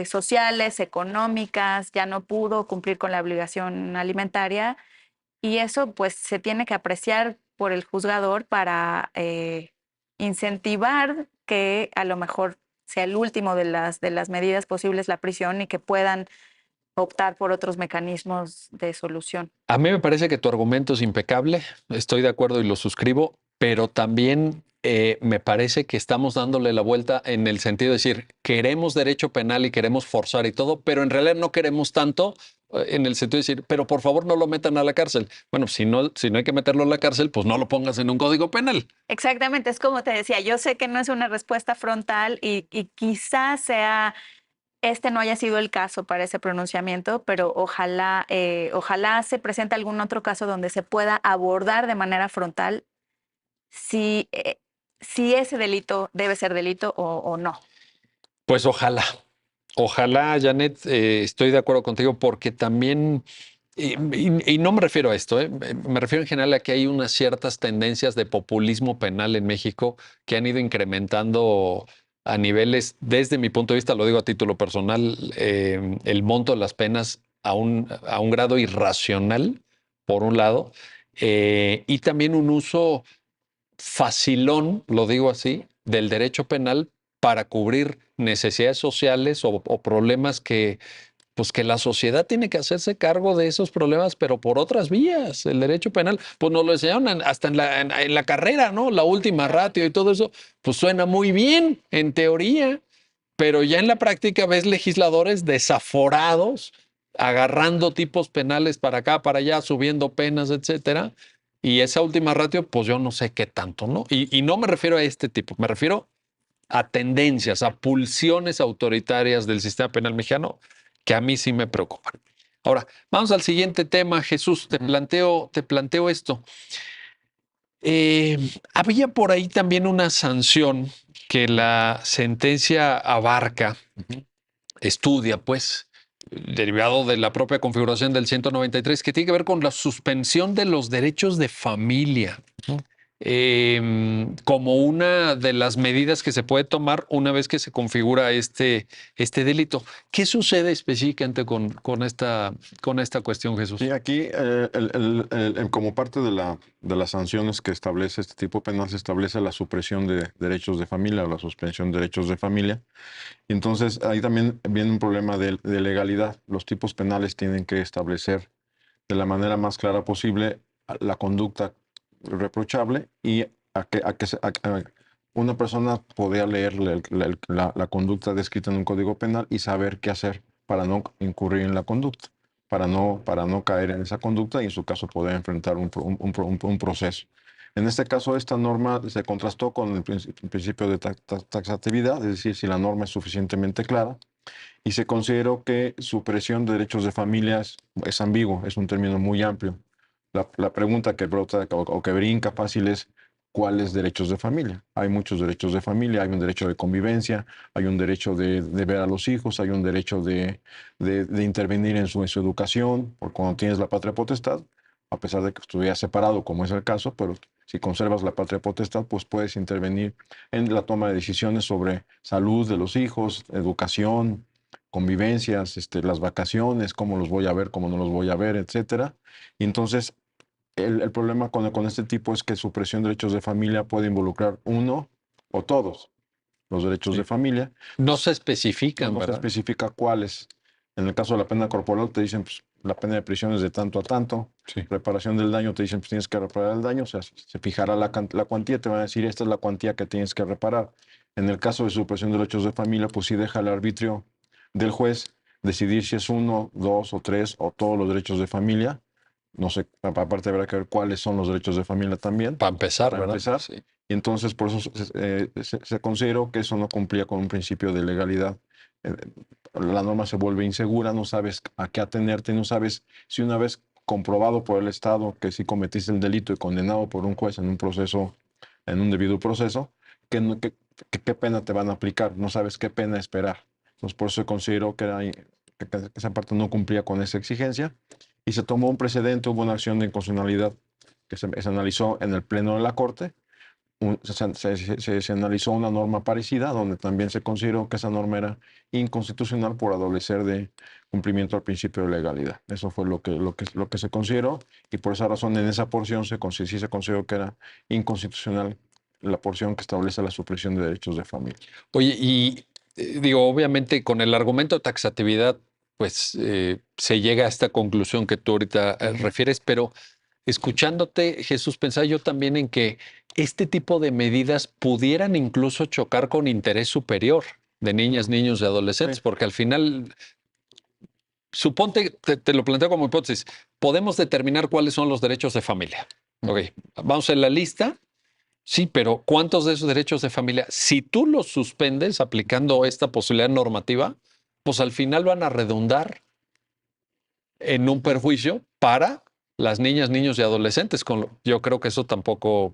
sociales, económicas, ya no pudo cumplir con la obligación alimentaria y eso pues se tiene que apreciar por el juzgador para incentivar que a lo mejor sea el último de las medidas posibles la prisión y que puedan optar por otros mecanismos de solución. A mí me parece que tu argumento es impecable, estoy de acuerdo y lo suscribo, pero también me parece que estamos dándole la vuelta en el sentido de decir, queremos derecho penal y queremos forzar y todo, pero en realidad no queremos tanto en el sentido de decir, pero por favor no lo metan a la cárcel. Bueno, si no hay que meterlo a la cárcel, pues no lo pongas en un código penal. Exactamente, es como te decía, yo sé que no es una respuesta frontal y quizás este no haya sido el caso para ese pronunciamiento, pero ojalá se presente algún otro caso donde se pueda abordar de manera frontal si, si ese delito debe ser delito o no. Pues ojalá. Ojalá, Janet, estoy de acuerdo contigo porque también, y no me refiero a esto, me refiero en general a que hay unas ciertas tendencias de populismo penal en México que han ido incrementando a niveles, desde mi punto de vista, lo digo a título personal, el monto de las penas a un grado irracional, por un lado, y también un uso facilón, lo digo así, del derecho penal para cubrir necesidades sociales o problemas que, pues que la sociedad tiene que hacerse cargo de esos problemas, pero por otras vías. El derecho penal, pues nos lo enseñaron hasta en la carrera, ¿no? La última ratio y todo eso, pues suena muy bien en teoría, pero ya en la práctica ves legisladores desaforados agarrando tipos penales para acá, para allá, subiendo penas, etcétera. Y esa última ratio, pues yo no sé qué tanto, ¿no? Y no me refiero a este tipo, me refiero a tendencias, a pulsiones autoritarias del sistema penal mexicano que a mí sí me preocupan. Ahora, vamos al siguiente tema, Jesús, te planteo esto. Había por ahí también una sanción que la sentencia abarca, estudia, pues, derivado de la propia configuración del 193, que tiene que ver con la suspensión de los derechos de familia, como una de las medidas que se puede tomar una vez que se configura este delito. ¿Qué sucede específicamente con esta cuestión, Jesús? Sí, aquí como parte de las sanciones que establece este tipo penal, se establece la supresión de derechos de familia o la suspensión de derechos de familia. Y entonces ahí también viene un problema de legalidad. Los tipos penales tienen que establecer de la manera más clara posible la conducta reprochable y una persona podría leer la conducta descrita en un código penal y saber qué hacer para no incurrir en la conducta, para no caer en esa conducta y en su caso poder enfrentar un proceso. En este caso, esta norma se contrastó con el principio de taxatividad, es decir, si la norma es suficientemente clara, y se consideró que supresión de derechos de familias es ambiguo, es un término muy amplio. La pregunta que brota o que brinca fácil es, ¿cuáles derechos de familia? Hay muchos derechos de familia, hay un derecho de convivencia, hay un derecho de ver a los hijos, hay un derecho de intervenir en su educación, porque cuando tienes la patria potestad, a pesar de que estuvieras separado, como es el caso, pero si conservas la patria potestad, pues puedes intervenir en la toma de decisiones sobre salud de los hijos, educación, convivencias, las vacaciones, cómo los voy a ver, cómo no los voy a ver, etcétera. Y entonces el problema con este tipo es que supresión de derechos de familia puede involucrar uno o todos los derechos de familia. No se especifican, no se ¿verdad? especifica cuáles. En el caso de la pena corporal te dicen, pues, la pena de prisión es de tanto a tanto. Sí. Reparación del daño te dicen, pues tienes que reparar el daño. O sea, se fijará la cuantía, te van a decir, esta es la cuantía que tienes que reparar. En el caso de supresión de derechos de familia, pues sí deja el arbitrio del juez decidir si es uno, dos o tres o todos los derechos de familia. No sé, aparte habrá que ver cuáles son los derechos de familia también. Para empezar, Para ¿verdad? empezar. Sí. Y entonces por eso se consideró que eso no cumplía con un principio de legalidad. La norma se vuelve insegura, no sabes a qué atenerte, no sabes si una vez comprobado por el Estado que sí cometiste el delito y condenado por un juez en un proceso, en un debido proceso, qué pena te van a aplicar, no sabes qué pena esperar. Entonces por eso se consideró que esa parte no cumplía con esa exigencia y se tomó un precedente, hubo una acción de inconstitucionalidad que se analizó en el Pleno de la Corte. Se analizó una norma parecida donde también se consideró que esa norma era inconstitucional por adolecer de cumplimiento al principio de legalidad. Eso fue lo que se consideró y por esa razón en esa porción sí se consideró que era inconstitucional la porción que establece la supresión de derechos de familia. Oye, y digo, obviamente con el argumento de taxatividad, pues se llega a esta conclusión que tú ahorita refieres, pero escuchándote, Jesús, pensaba yo también en que este tipo de medidas pudieran incluso chocar con interés superior de niñas, niños y adolescentes, Sí. porque al final suponte, te lo planteo como hipótesis, podemos determinar cuáles son los derechos de familia. Ok, vamos a la lista. Sí, pero ¿cuántos de esos derechos de familia, si tú los suspendes aplicando esta posibilidad normativa, pues al final van a redundar en un perjuicio para las niñas, niños y adolescentes? Yo creo que eso tampoco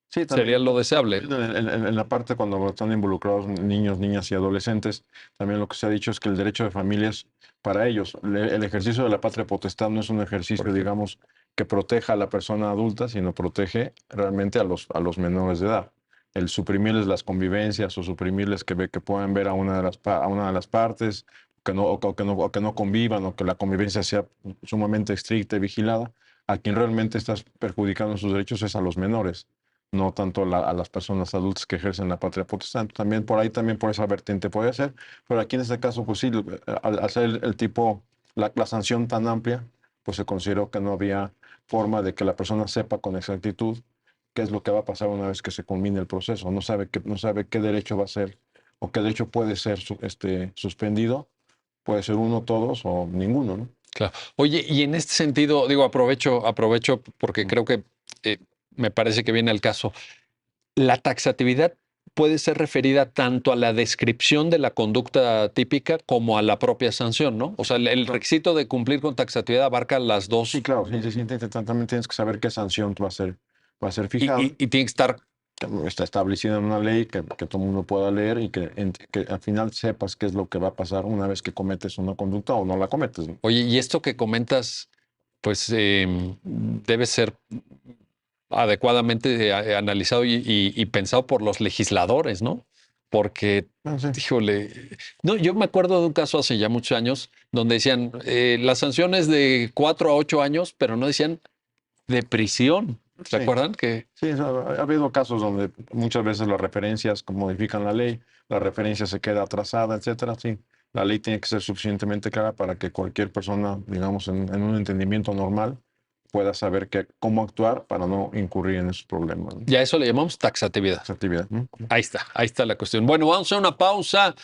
Sí, sería lo deseable. en la parte cuando están involucrados niños, niñas y adolescentes, también lo que se ha dicho es que el derecho de familia es para ellos. El ejercicio de la patria potestad no es un ejercicio, Perfecto. digamos, que proteja a la persona adulta, sino protege realmente a los menores de edad. El suprimirles las convivencias o suprimirles que puedan ver a una de las partes, o que no convivan, o que la convivencia sea sumamente estricta y vigilada, a quien realmente estás perjudicando sus derechos es a los menores, no tanto a las personas adultas que ejercen la patria potestad. También por ahí, también por esa vertiente puede ser, pero aquí en este caso, pues sí, al ser el tipo, la sanción tan amplia, pues se consideró que no había forma de que la persona sepa con exactitud qué es lo que va a pasar una vez que se culmine el proceso. No sabe qué derecho va a ser o qué derecho puede ser suspendido. Puede ser uno, todos o ninguno, ¿no? Claro. Oye, y en este sentido, digo, aprovecho porque creo que eh, me parece que viene al caso. La taxatividad puede ser referida tanto a la descripción de la conducta típica como a la propia sanción, ¿no? O sea, el requisito de cumplir con taxatividad abarca las dos Sí, claro, sí, sí, sí, también tienes que saber qué sanción va a ser fijada. y tiene que estar. Está establecida en una ley que todo el mundo pueda leer y que al final sepas qué es lo que va a pasar una vez que cometes una conducta o no la cometes, ¿no? Oye, y esto que comentas, pues debe ser adecuadamente analizado y pensado por los legisladores, ¿no? Porque, Ah, sí. híjole, no, yo me acuerdo de un caso hace ya muchos años donde decían las sanciones de 4 a 8 años, pero no decían de prisión. ¿Se Sí. acuerdan que? Sí, ha habido casos donde muchas veces las referencias modifican la ley, la referencia se queda atrasada, etcétera. Sí, la ley tiene que ser suficientemente clara para que cualquier persona, digamos, en un entendimiento normal, pueda saber cómo actuar para no incurrir en esos problemas, ¿no? Y a eso le llamamos taxatividad. Esa actividad, ¿no? Ahí está la cuestión. Bueno, vamos a hacer una pausa.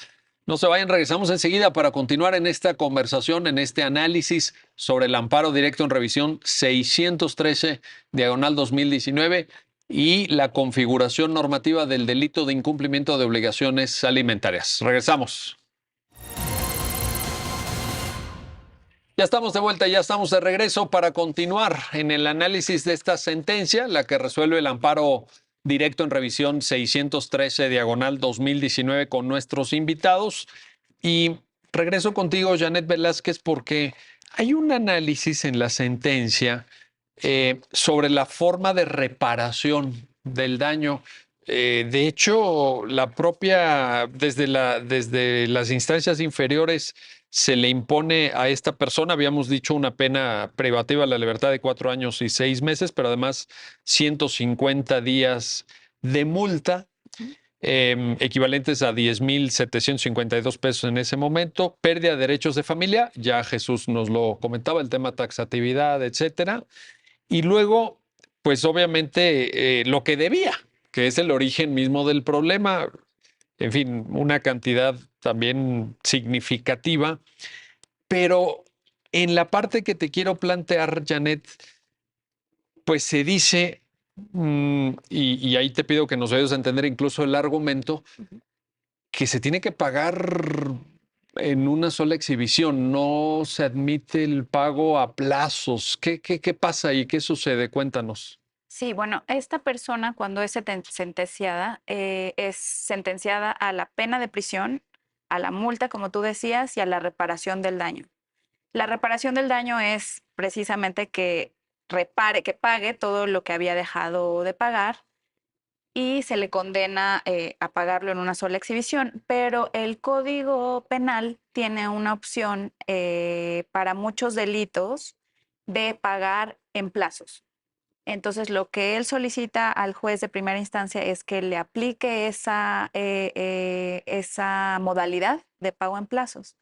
No se vayan, regresamos enseguida para continuar en esta conversación, en este análisis sobre el amparo directo en revisión 613, diagonal 2019, y la configuración normativa del delito de incumplimiento de obligaciones alimentarias. Regresamos. Ya estamos de vuelta, ya estamos de regreso para continuar en el análisis de esta sentencia, la que resuelve el amparo directo en revisión 613, diagonal 2019, con nuestros invitados. Y regreso contigo, Janet Velázquez, porque hay un análisis en la sentencia sobre la forma de reparación del daño. De hecho, desde las instancias inferiores se le impone a esta persona, habíamos dicho, una pena privativa de la libertad de 4 años y 6 meses, pero además 150 días de multa, equivalentes a 10,752 pesos en ese momento, pérdida de derechos de familia, ya Jesús nos lo comentaba, el tema taxatividad, etcétera, y luego, pues obviamente lo que debía, que es el origen mismo del problema, en fin, una cantidad también significativa, pero en la parte que te quiero plantear, Janet, pues se dice, y ahí te pido que nos ayudes a entender incluso el argumento, que se tiene que pagar en una sola exhibición, no se admite el pago a plazos. ¿Qué pasa ahí? ¿Qué sucede? Cuéntanos. Sí, bueno, esta persona cuando es sentenciada a la pena de prisión, a la multa, como tú decías, y a la reparación del daño. La reparación del daño es precisamente que que pague todo lo que había dejado de pagar y se le condena a pagarlo en una sola exhibición, pero el Código Penal tiene una opción para muchos delitos de pagar en plazos. Entonces, lo que él solicita al juez de primera instancia es que le aplique esa modalidad de pago en plazos.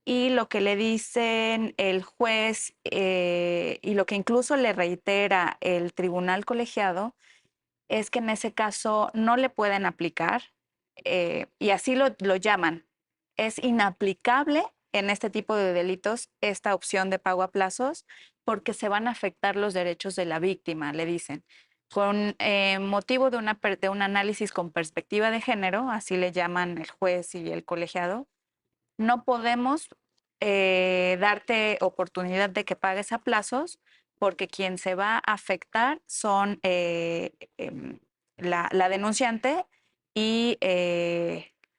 Y lo que le dicen el juez y lo que incluso le reitera el tribunal colegiado es que en ese caso no le pueden aplicar y así lo llaman. Es inaplicable en este tipo de delitos esta opción de pago a plazos porque se van a afectar los derechos de la víctima, le dicen. Con motivo de un análisis con perspectiva de género, así le llaman el juez y el colegiado, no podemos darte oportunidad de que pagues a plazos porque quien se va a afectar son la denunciante y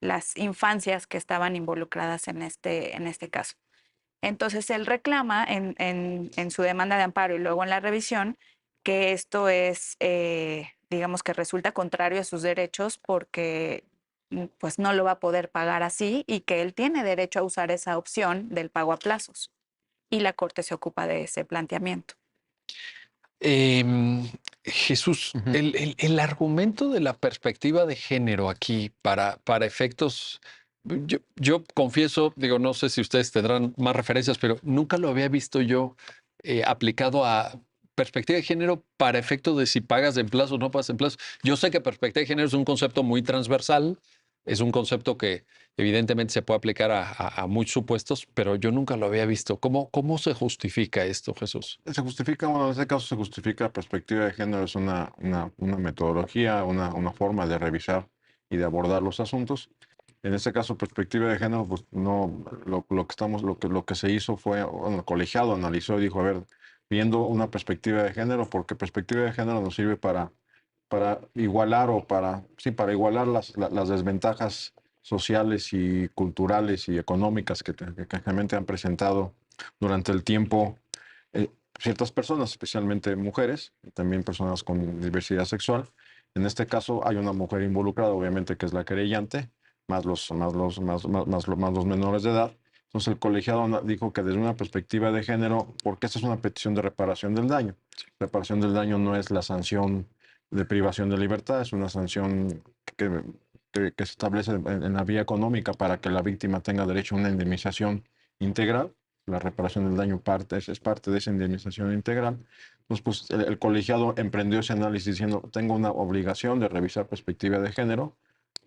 las infancias que estaban involucradas en este caso. Entonces, él reclama en su demanda de amparo y luego en la revisión que esto es, digamos que resulta contrario a sus derechos porque pues no lo va a poder pagar así y que él tiene derecho a usar esa opción del pago a plazos. Y la Corte se ocupa de ese planteamiento. Jesús, Ujú. el argumento de la perspectiva de género aquí para efectos, yo confieso, digo, no sé si ustedes tendrán más referencias, pero nunca lo había visto yo aplicado a perspectiva de género para efectos de si pagas en plazo o no pagas en plazo. Yo sé que perspectiva de género es un concepto muy transversal, es un concepto que evidentemente se puede aplicar a muchos supuestos, pero yo nunca lo había visto. ¿Cómo se justifica esto, Jesús? Se justifica, bueno, en este caso se justifica perspectiva de género, es una metodología, una forma de revisar y de abordar los asuntos. En este caso, perspectiva de género, pues no, lo que se hizo fue, bueno, el colegiado analizó y dijo, a ver, viendo una perspectiva de género, porque perspectiva de género nos sirve para igualar o para igualar las desventajas sociales y culturales y económicas que realmente han presentado durante el tiempo eh, ciertas personas, especialmente mujeres, y también personas con diversidad sexual. En este caso hay una mujer involucrada, obviamente, que es la querellante, más los menores de edad. Entonces el colegiado dijo que desde una perspectiva de género, porque esta es una petición de reparación del daño. Reparación del daño no es la sanción de privación de libertad, es una sanción que se establece en la vía económica para que la víctima tenga derecho a una indemnización integral. La reparación del daño es parte de esa indemnización integral. Entonces, pues, el colegiado emprendió ese análisis diciendo, tengo una obligación de revisar perspectiva de género.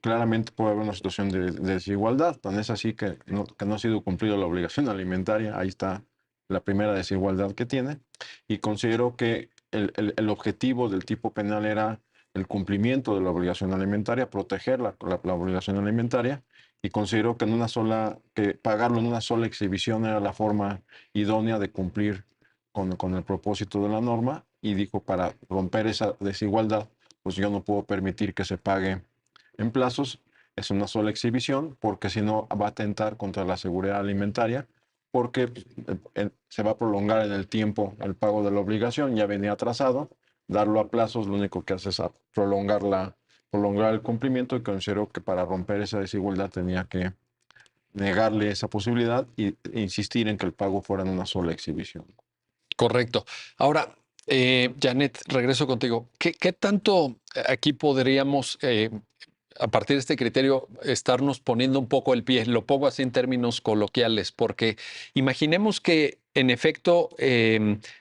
Claramente puede haber una situación de desigualdad, tan es así que no ha sido cumplida la obligación alimentaria, ahí está la primera desigualdad que tiene, y considero que el objetivo del tipo penal era el cumplimiento de la obligación alimentaria, proteger la obligación alimentaria, y considero que pagarlo en una sola exhibición era la forma idónea de cumplir con el propósito de la norma, y dijo, para romper esa desigualdad, pues yo no puedo permitir que se pague en plazos, es una sola exhibición, porque si no va a atentar contra la seguridad alimentaria, porque se va a prolongar en el tiempo el pago de la obligación, ya venía atrasado, darlo a plazos lo único que hace es prolongar el cumplimiento, y considero que para romper esa desigualdad tenía que negarle esa posibilidad e insistir en que el pago fuera en una sola exhibición. Correcto. Ahora, Janet, regreso contigo. ¿Qué tanto aquí podríamos, a partir de este criterio, estarnos poniendo un poco el pie? Lo pongo así en términos coloquiales, porque imaginemos que, en efecto,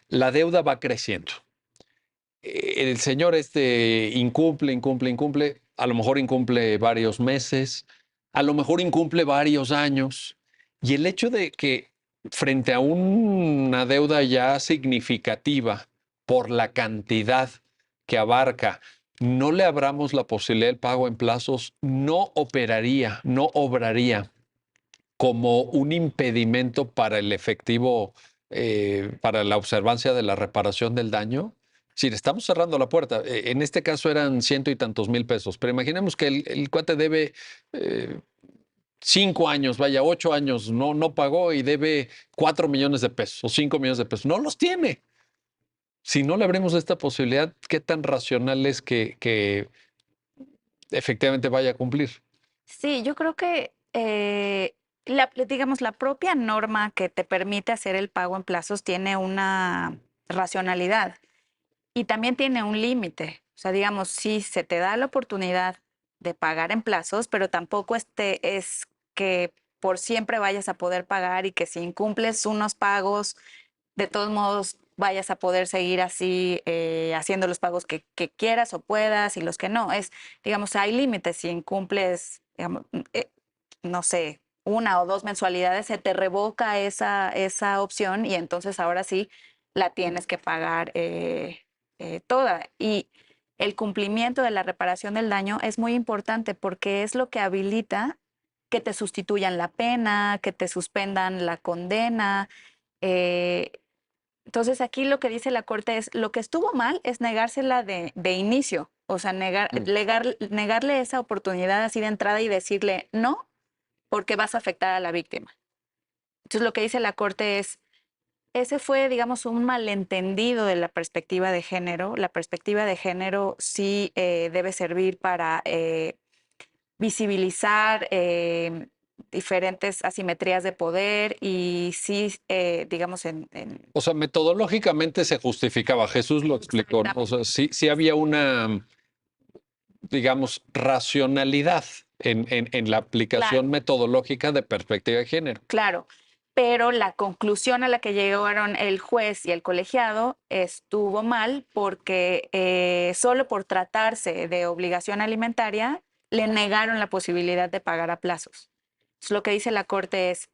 la deuda va creciendo. El señor incumple, a lo mejor incumple varios meses, a lo mejor incumple varios años, y el hecho de que frente a una deuda ya significativa por la cantidad que abarca, no le abramos la posibilidad del pago en plazos, no obraría como un impedimento para el efectivo, para la observancia de la reparación del daño. Si le estamos cerrando la puerta, en este caso eran ciento y tantos mil pesos, pero imaginemos que el cuate debe 5 años, vaya, 8 años, no pagó y debe 4 millones de pesos o 5 millones de pesos. No los tiene. Si no le abrimos esta posibilidad, ¿qué tan racional es que efectivamente vaya a cumplir? Sí, yo creo que, digamos, la propia norma que te permite hacer el pago en plazos tiene una racionalidad y también tiene un límite. O sea, digamos, sí se te da la oportunidad de pagar en plazos, pero tampoco es que por siempre vayas a poder pagar y que si incumples unos pagos, de todos modos vayas a poder seguir así haciendo los pagos que quieras o puedas y los que no. Digamos, hay límites si incumples, digamos, no sé, una o dos mensualidades, se te revoca esa opción y entonces ahora sí la tienes que pagar toda. Y el cumplimiento de la reparación del daño es muy importante porque es lo que habilita que te sustituyan la pena, que te suspendan la condena. eh, entonces aquí lo que dice la Corte es, lo que estuvo mal es negársela de inicio, o sea, negarle esa oportunidad así de entrada y decirle no, porque vas a afectar a la víctima. Entonces lo que dice la Corte es, ese fue, digamos, un malentendido de la perspectiva de género. La perspectiva de género sí debe servir para visibilizar diferentes asimetrías de poder y sí, digamos, O sea, metodológicamente se justificaba. Jesús lo explicó, ¿no? O sea, sí había una, digamos, racionalidad en la aplicación Claro. metodológica de perspectiva de género. Claro, pero la conclusión a la que llegaron el juez y el colegiado estuvo mal porque solo por tratarse de obligación alimentaria le negaron la posibilidad de pagar a plazos. Entonces, lo que dice la Corte es,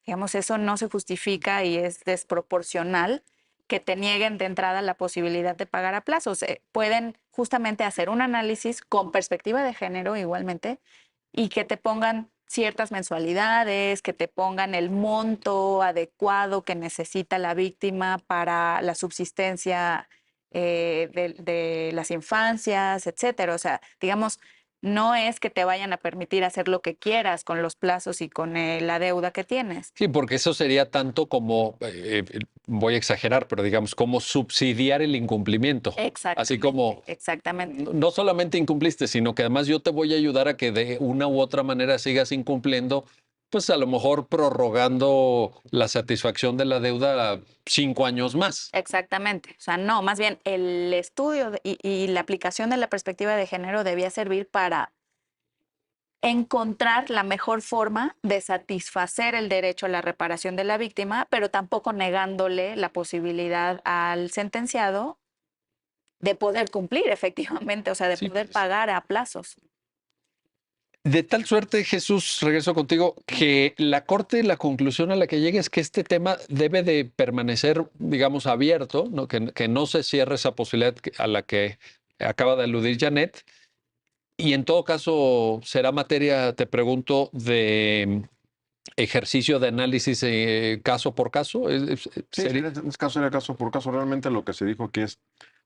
digamos, eso no se justifica y es desproporcional que te nieguen de entrada la posibilidad de pagar a plazos. Pueden justamente hacer un análisis con perspectiva de género igualmente y que te pongan ciertas mensualidades, que te pongan el monto adecuado que necesita la víctima para la subsistencia de las infancias, etcétera. O sea, digamos, no es que te vayan a permitir hacer lo que quieras con los plazos y con la deuda que tienes. Sí, porque eso sería tanto como, voy a exagerar, pero digamos, como subsidiar el incumplimiento. Así como Exactamente. no solamente incumpliste, sino que además yo te voy a ayudar a que de una u otra manera sigas incumpliendo, pues a lo mejor prorrogando la satisfacción de la deuda 5 años más. Exactamente. O sea, no, más bien el estudio y la aplicación de la perspectiva de género debía servir para encontrar la mejor forma de satisfacer el derecho a la reparación de la víctima, pero tampoco negándole la posibilidad al sentenciado de poder cumplir efectivamente, o sea, de Sí, poder pues. pagar a plazos. De tal suerte, Jesús, regreso contigo, que la Corte, la conclusión a la que llegue es que este tema debe de permanecer, digamos, abierto, ¿no? Que no se cierre esa posibilidad a la que acaba de aludir Janet. Y en todo caso, será materia, te pregunto, de ejercicio de análisis caso por caso. Sí, en este caso era caso por caso. Realmente lo que se dijo aquí es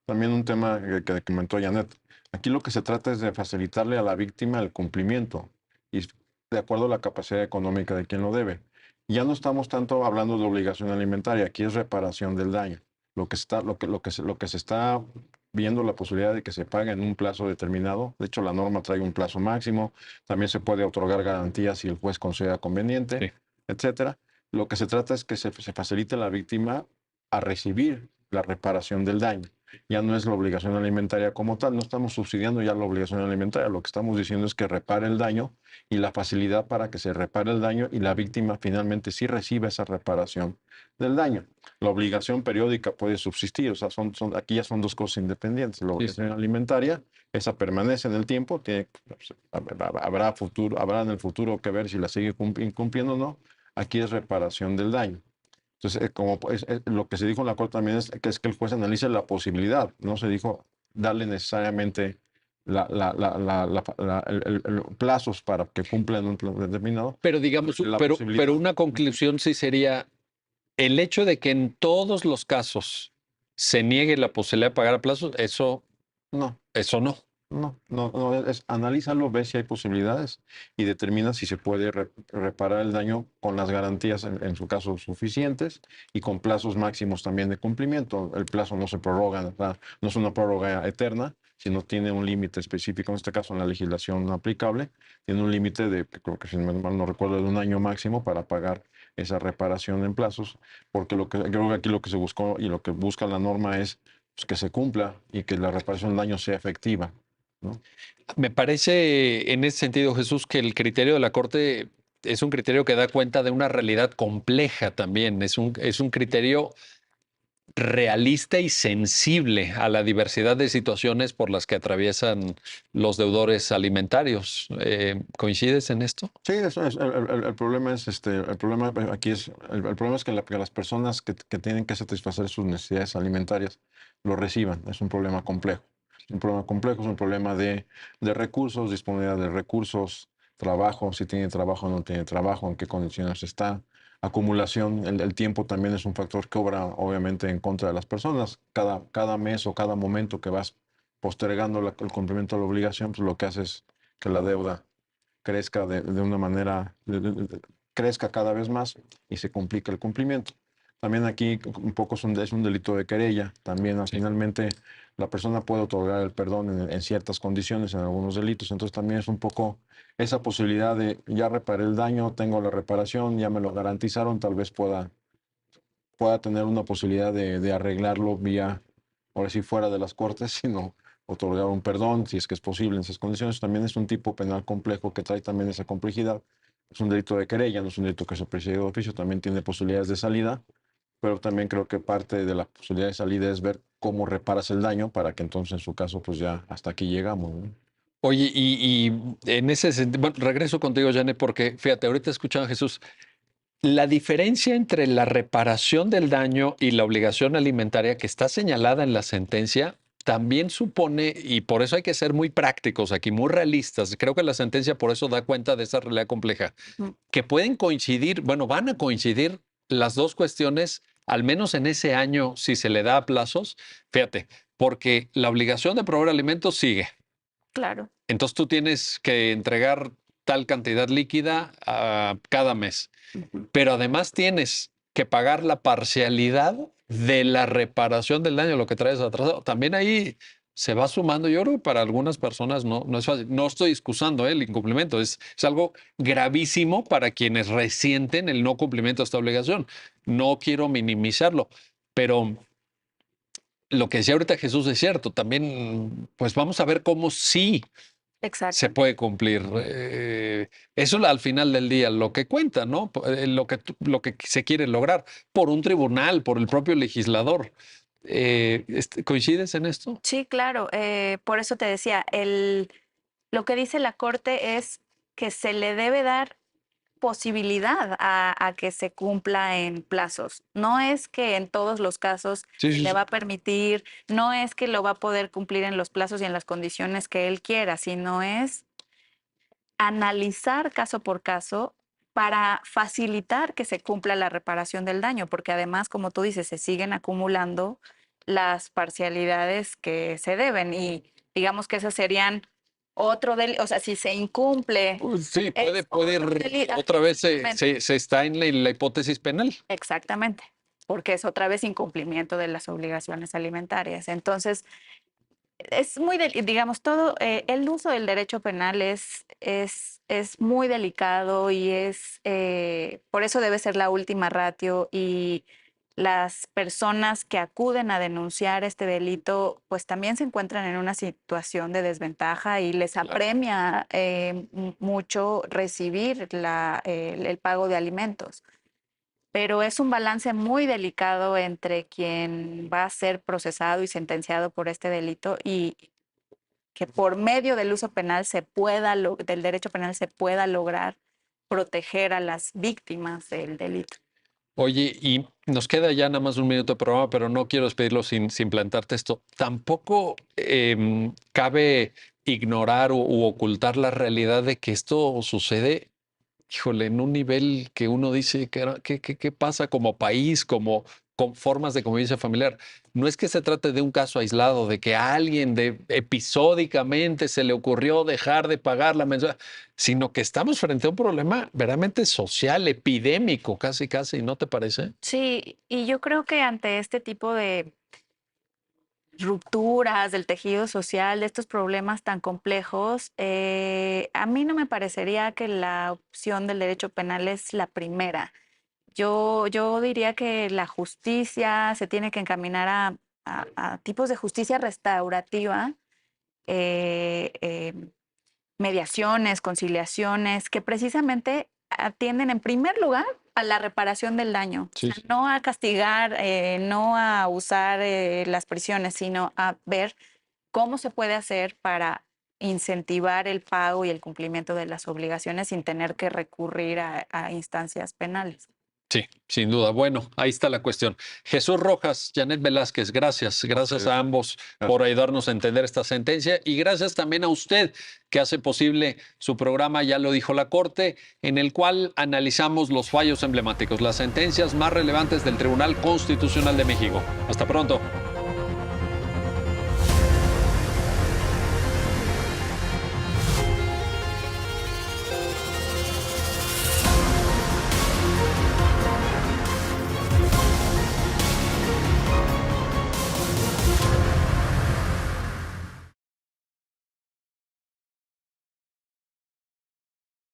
también un tema que comentó Janet. Aquí lo que se trata es de facilitarle a la víctima el cumplimiento y de acuerdo a la capacidad económica de quien lo debe. Ya no estamos tanto hablando de obligación alimentaria, aquí es reparación del daño. Lo que se está viendo la posibilidad de que se pague en un plazo determinado. De hecho, la norma trae un plazo máximo. También se puede otorgar garantías si el juez considera conveniente, Sí. etcétera. Lo que se trata es que se facilite a la víctima a recibir la reparación del daño. Ya no es la obligación alimentaria como tal, no estamos subsidiando ya la obligación alimentaria, lo que estamos diciendo es que repare el daño y la facilidad para que se repare el daño y la víctima finalmente sí reciba esa reparación del daño. La obligación periódica puede subsistir, o sea, aquí ya son dos cosas independientes. La obligación alimentaria, esa permanece en el tiempo, habrá en el futuro que ver si la sigue incumpliendo o no. Aquí es reparación del daño. Entonces, lo que se dijo en la Corte también es que el juez analice la posibilidad, no se dijo darle necesariamente plazos para que cumplan un plan determinado. Pero digamos, pero una conclusión sí sería el hecho de que en todos los casos se niegue la posibilidad de pagar a plazos, eso no. Analízalo, ve si hay posibilidades y determina si se puede reparar el daño con las garantías, en su caso, suficientes y con plazos máximos también de cumplimiento. El plazo no se prorroga, no es una prórroga eterna, sino tiene un límite específico, en este caso en la legislación aplicable, tiene un límite de, creo que si mal no recuerdo, de 1 año máximo para pagar esa reparación en plazos, porque creo que aquí lo que se buscó y lo que busca la norma es pues, que se cumpla y que la reparación del daño sea efectiva, ¿no? Me parece en ese sentido, Jesús, que el criterio de la Corte es un criterio que da cuenta de una realidad compleja también. Es un criterio realista y sensible a la diversidad de situaciones por las que atraviesan los deudores alimentarios. ¿Coincides en esto? Sí, eso es, el problema es, el problema aquí es, el problema es que, que las personas que tienen que satisfacer sus necesidades alimentarias lo reciban. Es un problema complejo. Es un problema complejo, es un problema de recursos, disponibilidad de recursos, trabajo, si tiene trabajo o no tiene trabajo, en qué condiciones está. Acumulación, el tiempo también es un factor que obra obviamente en contra de las personas. Cada mes o cada momento que vas postergando el cumplimiento de la obligación, pues lo que hace es que la deuda crezca de una manera, crezca cada vez más y se complica el cumplimiento. También aquí un poco es un delito de querella. También Sí. finalmente la persona puede otorgar el perdón en ciertas condiciones, en algunos delitos. Entonces también es un poco esa posibilidad de ya reparé el daño, tengo la reparación, ya me lo garantizaron, tal vez pueda tener una posibilidad de arreglarlo vía, ahora sí, fuera de las cortes, sino otorgar un perdón, si es que es posible en esas condiciones. También es un tipo penal complejo que trae también esa complejidad. Es un delito de querella, no es un delito que se persigue de oficio, también tiene posibilidades de salida, pero también creo que parte de la posibilidad de salida es ver cómo reparas el daño para que entonces en su caso pues ya hasta aquí llegamos, ¿no? Oye, y en ese sentido, bueno, regreso contigo, Janet, porque fíjate, ahorita escuchaba a Jesús, la diferencia entre la reparación del daño y la obligación alimentaria que está señalada en la sentencia también supone, y por eso hay que ser muy prácticos aquí, muy realistas, creo que la sentencia por eso da cuenta de esa realidad compleja, Ujú. que pueden coincidir, bueno, van a coincidir las dos cuestiones, al menos en ese año, si se le da a plazos, fíjate, porque la obligación de proveer alimentos sigue. Claro. Entonces tú tienes que entregar tal cantidad líquida cada mes, Ujú. pero además tienes que pagar la parcialidad de la reparación del daño, lo que traes atrasado. También ahí se va sumando. Yo creo que para algunas personas no es fácil. No estoy excusando el incumplimiento. Es algo gravísimo para quienes resienten el no cumplimiento de esta obligación. No quiero minimizarlo, pero lo que decía ahorita Jesús es cierto. También, pues vamos a ver cómo sí se Exacto. puede cumplir. Eso al final del día, lo que cuenta, ¿no? Lo que se quiere lograr por un tribunal, por el propio legislador. ¿Coincides en esto? Sí, claro. Por eso te decía, lo que dice la Corte es que se le debe dar posibilidad a que se cumpla en plazos. No es que en todos los casos Sí, se sí, le sí. va a permitir, no es que lo va a poder cumplir en los plazos y en las condiciones que él quiera, sino es analizar caso por caso para facilitar que se cumpla la reparación del daño, porque además, como tú dices, se siguen acumulando las parcialidades que se deben y digamos que esas serían otro delito, o sea, si se incumple, Sí, es puede otro delito. otra vez Exactamente. se está en la hipótesis penal. Exactamente, porque es otra vez incumplimiento de las obligaciones alimentarias. Entonces, es muy, digamos, todo, el uso del derecho penal es muy delicado y por eso debe ser la última ratio y las personas que acuden a denunciar este delito, pues también se encuentran en una situación de desventaja y les Claro. apremia mucho recibir el pago de alimentos, pero es un balance muy delicado entre quien va a ser procesado y sentenciado por este delito y que por medio del uso penal del derecho penal se pueda lograr proteger a las víctimas del delito. Oye, y nos queda ya nada más un minuto de programa, pero no quiero despedirlo sin plantearte esto. Tampoco cabe ignorar u ocultar la realidad de que esto sucede, híjole, en un nivel que uno dice, ¿qué pasa como país, como con formas de convivencia familiar? No es que se trate de un caso aislado, de que a alguien episódicamente se le ocurrió dejar de pagar la mensualidad, sino que estamos frente a un problema verdaderamente social, epidémico, casi, casi, ¿no te parece? Sí, y yo creo que ante este tipo de rupturas del tejido social, de estos problemas tan complejos, a mí no me parecería que la opción del derecho penal es la primera. Yo diría que la justicia se tiene que encaminar a tipos de justicia restaurativa, eh, eh, mediaciones, conciliaciones, que precisamente atienden en primer lugar a la reparación del daño. Sí, O sea, no a castigar, no a usar las prisiones, sino a ver cómo se puede hacer para incentivar el pago y el cumplimiento de las obligaciones sin tener que recurrir a instancias penales. Sí, sin duda. Bueno, ahí está la cuestión. Jesús Rojas, Janet Velázquez, gracias. Gracias a ambos por ayudarnos a entender esta sentencia y gracias también a usted que hace posible su programa, ya lo dijo la Corte, en el cual analizamos los fallos emblemáticos, las sentencias más relevantes del Tribunal Constitucional de México. Hasta pronto.